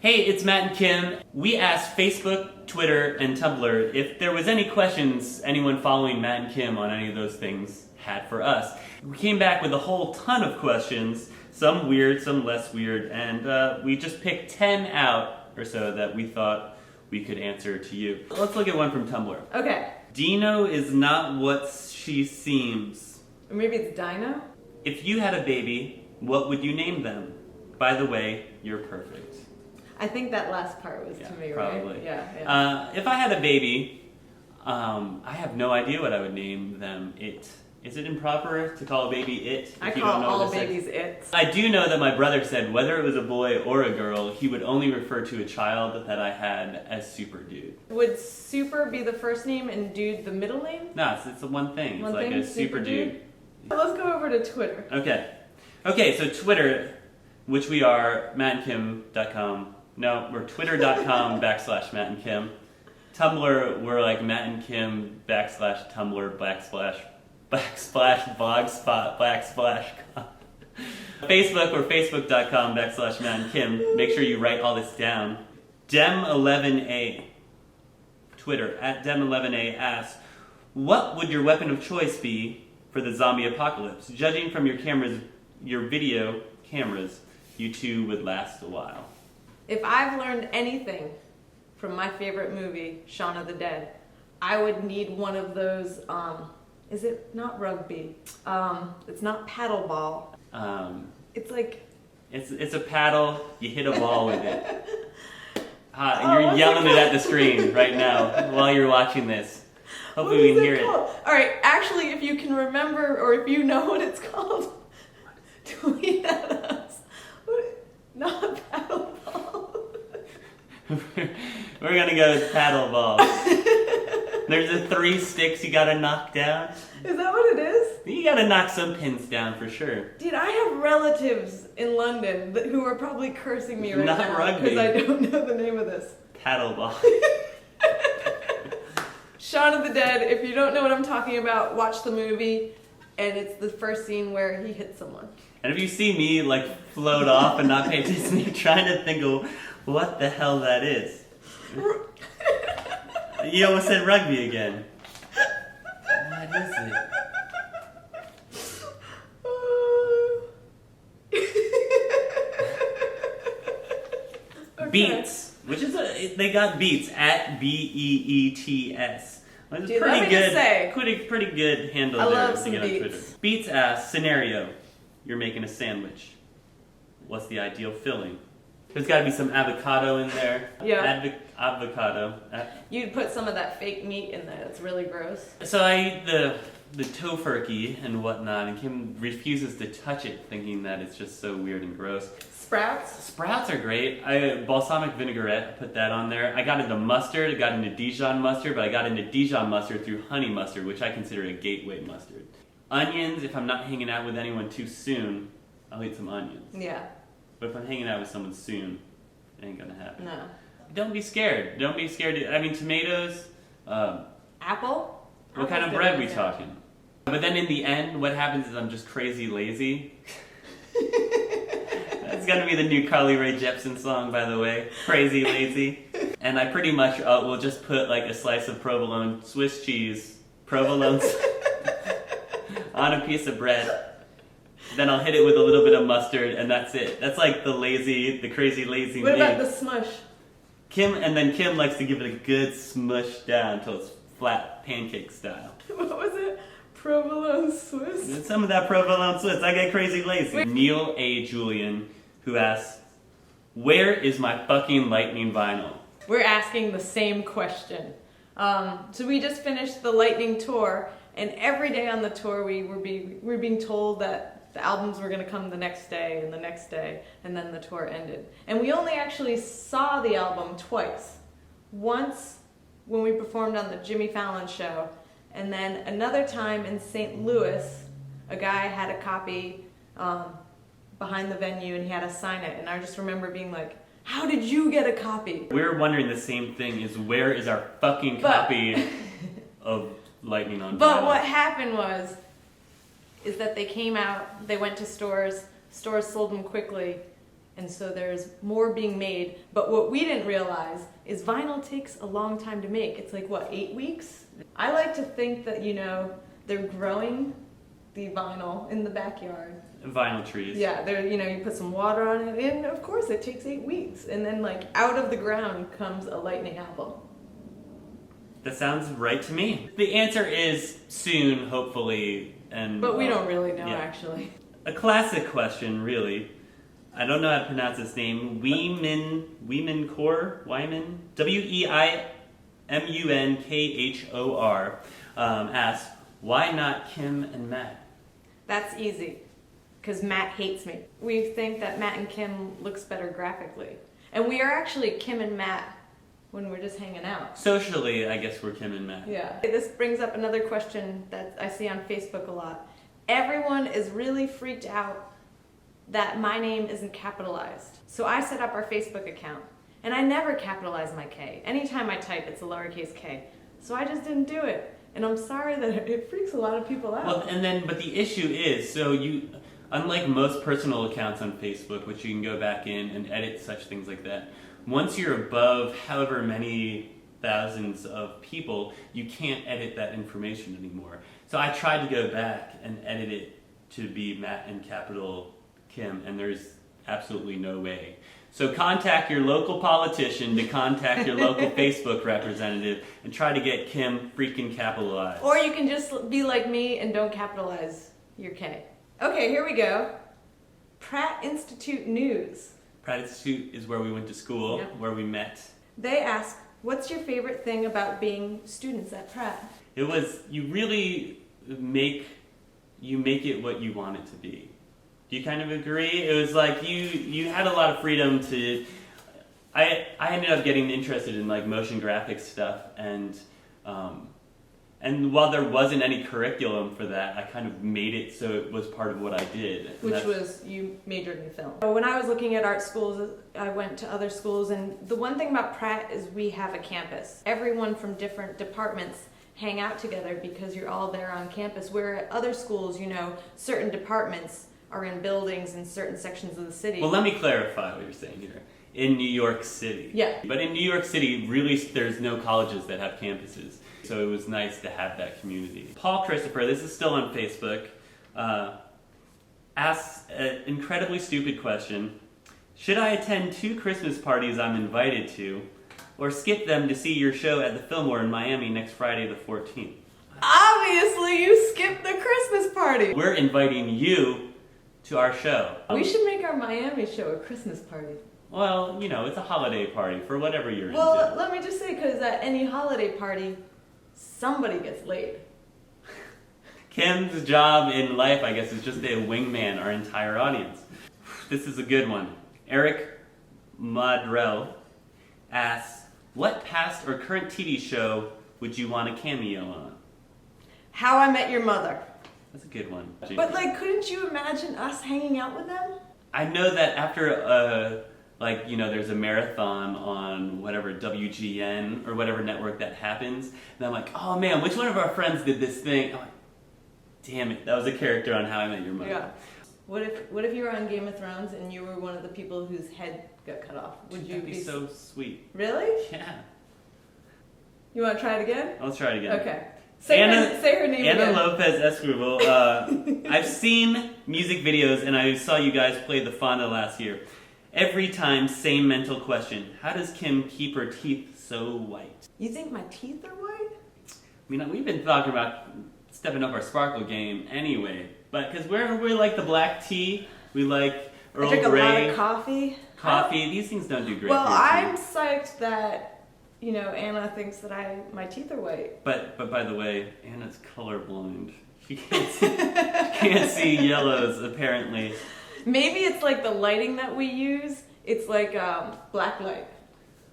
Hey, it's Matt and Kim. We asked Facebook, Twitter, and Tumblr if there was any questions anyone following Matt and Kim on any of those things had for us. We came back with a whole ton of questions, some weird, some less weird, and we just picked 10 out or so that we thought we could answer to you. Let's look at one from Tumblr. Okay. Dino is not what she seems. Or maybe it's Dino? If you had a baby, what would you name them? By the way, you're perfect. I think that last part was to me, probably. right? Yeah. If I had a baby, I have no idea what I would name them. Is it improper to call a baby it? I call all babies it. I do know that my brother said whether it was a boy or a girl, he would only refer to a child that I had as Super Dude. Would Super be the first name and Dude the middle name? No, it's the one thing. It's like a Super Dude. Let's go over to Twitter. Okay, so Twitter, which we are, mattandkim.com. No, we're twitter.com /Matt and Kim. Tumblr, we're like Matt and Kim /Tumblr /blogspot /. Facebook, we're facebook.com /Matt and Kim. Make sure you write all this down. Dem11A, Twitter, @Dem11A asks, what would your weapon of choice be for the zombie apocalypse? Judging from your video cameras, you two would last a while. If I've learned anything from my favorite movie, Shaun of the Dead, I would need one of those, is it not rugby? It's not paddle ball. It's like... It's a paddle, you hit a ball with it. You're yelling it at the screen right now while you're watching this. Hopefully we can hear it. Alright, actually, if you can remember or if you know what it's called, tweet at us. Not paddle ball. We're gonna go with paddle ball. There's the 3 sticks you gotta knock down. Is that what it is? You gotta knock some pins down for sure. Dude, I have relatives in London who are probably cursing me right now. Not rugby. Because I don't know the name of this. Paddle ball. Shaun of the Dead, if you don't know what I'm talking about, watch the movie, and it's the first scene where he hits someone. And if you see me like float off and not pay attention, you're trying to think of what the hell that is. You almost said rugby again. What is it? Okay. Beats, which is they got Beats @BEETS. It's Dude, pretty good. Say, pretty good handle I there love to some get on Beats. Twitter. Beats asks, scenario: you're making a sandwich. What's the ideal filling? There's got to be some avocado in there. Yeah. Avocado. You'd put some of that fake meat in there. It's really gross. So I eat the tofurkey and whatnot, and Kim refuses to touch it, thinking that it's just so weird and gross. Sprouts? Sprouts are great. Balsamic vinaigrette, I put that on there. I got into mustard, I got into Dijon mustard, but I got into Dijon mustard through honey mustard, which I consider a gateway mustard. Onions, if I'm not hanging out with anyone too soon, I'll eat some onions. Yeah. But if I'm hanging out with someone soon, it ain't gonna happen. No. Don't be scared. Don't be scared. I mean, tomatoes. Apple? What kind of bread we talking? But then in the end, what happens is I'm just crazy lazy. That's gonna be the new Carly Rae Jepsen song, by the way. Crazy lazy. And I pretty much will just put like a slice of provolone Swiss cheese, provolone on a piece of bread. Then I'll hit it with a little bit of mustard, and that's it. That's like the crazy lazy. What about the smush? Kim likes to give it a good smush down until it's flat pancake style. What was it? Provolone Swiss? Some of that provolone Swiss. I get crazy lazy. Wait. Neil A. Julian, who asks, where is my fucking lightning vinyl? We're asking the same question. So we just finished the Lightning tour, and every day on the tour we were being told that the albums were going to come the next day and the next day, and then the tour ended. And we only actually saw the album twice. Once when we performed on the Jimmy Fallon show, and then another time in St. Louis, a guy had a copy behind the venue and he had to sign it. And I just remember being like, how did you get a copy? We're wondering the same thing, is where is our fucking copy of Lightning on Vinyl? But what happened is that they came out, they went to stores sold them quickly, And so there's more being made. But what we didn't realize is vinyl takes a long time to make. It's like, what, 8 weeks? I like to think that, they're growing the vinyl in the backyard. Vinyl trees. Yeah, you put some water on it, and of course it takes 8 weeks. And then, out of the ground comes a Lightning album. That sounds right to me. The answer is soon, hopefully. But we don't really know, yeah. actually. A classic question, really. I don't know how to pronounce his name. Weimankhor? Weimunkhor asks, why not Kim and Matt? That's easy, because Matt hates me. We think that Matt and Kim looks better graphically. And we are actually Kim and Matt when we're just hanging out. Socially, I guess we're Kim and Matt. Yeah. This brings up another question that I see on Facebook a lot. Everyone is really freaked out that my name isn't capitalized. So I set up our Facebook account, and I never capitalize my K. Anytime I type, it's a lowercase k. So I just didn't do it. And I'm sorry that it freaks a lot of people out. Well, but the issue is, unlike most personal accounts on Facebook, which you can go back in and edit such things like that, once you're above however many thousands of people, you can't edit that information anymore. So I tried to go back and edit it to be Matt and capital Kim, and there's absolutely no way. So contact your local politician to contact your local Facebook representative and try to get Kim freaking capitalized. Or you can just be like me and don't capitalize your K. Okay, here we go. Pratt Institute News. Pratt Institute is where we went to school, Yep. where we met. They ask, what's your favorite thing about being students at Pratt? It was, you really make it what you want it to be. Do you kind of agree? It was like you had a lot of freedom to. I ended up getting interested in motion graphics stuff, and while there wasn't any curriculum for that, I kind of made it so it was part of what I did. Which was, you majored in film. When I was looking at art schools, I went to other schools, and the one thing about Pratt is we have a campus. Everyone from different departments hang out together because you're all there on campus, where at other schools, certain departments are in buildings in certain sections of the city. Well, let me clarify what you're saying here. In New York City. Yeah. But in New York City, really, there's no colleges that have campuses. So it was nice to have that community. Paul Christopher, this is still on Facebook, asks an incredibly stupid question. Should I attend 2 Christmas parties I'm invited to, or skip them to see your show at the Fillmore in Miami next Friday the 14th? Obviously, you skipped the Christmas party. We're inviting you to our show. We should make our Miami show a Christmas party. Well, it's a holiday party for whatever you're into. Well, let me just say, because at any holiday party, somebody gets laid. Kim's job in life, I guess, is just to wingman our entire audience. This is a good one. Eric Madrell asks, what past or current TV show would you want a cameo on? How I Met Your Mother. That's a good one. But, couldn't you imagine us hanging out with them? I know that after, there's a marathon on whatever WGN or whatever network that happens, and I'm like, oh man, which one of our friends did this thing? I'm like, damn it, that was a character on How I Met Your Mother. Yeah. What if you were on Game of Thrones and you were one of the people whose head got cut off? Would you That'd be so sweet. Really? Yeah. You want to try it again? Let's try it again. Okay. Say her name Anna again. Lopez Esquivel. I've seen music videos and I saw you guys play the Fonda last year. Every time, same mental question. How does Kim keep her teeth so white? You think my teeth are white? I mean, we've been talking about stepping up our sparkle game anyway. But because we like the black tea, we like Earl Grey. I drink a lot of coffee. Coffee, these things don't do great Well, for your I'm teeth. psyched that, Anna thinks that my teeth are white. But by the way, Anna's colorblind. She can't see yellows, apparently. Maybe it's like the lighting that we use. It's like black light.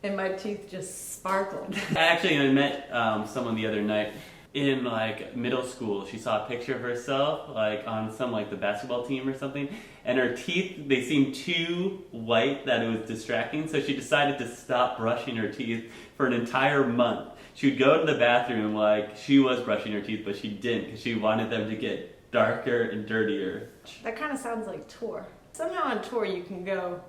And my teeth just sparkle. Actually, I met someone the other night in middle school. She saw a picture of herself on some the basketball team or something, and her teeth, they seemed too white that it was distracting, so she decided to stop brushing her teeth for an entire month. She would go to the bathroom she was brushing her teeth, but she didn't because she wanted them to get darker and dirtier. That kind of sounds like tour. Somehow on tour you can go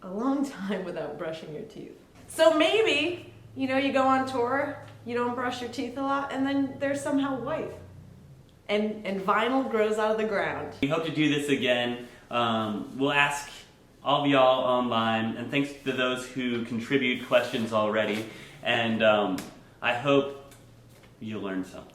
a long time without brushing your teeth. So maybe, you go on tour, you don't brush your teeth a lot, and then they're somehow white. And vinyl grows out of the ground. We hope to do this again. We'll ask all of y'all online, and thanks to those who contribute questions already. And I hope you learned something.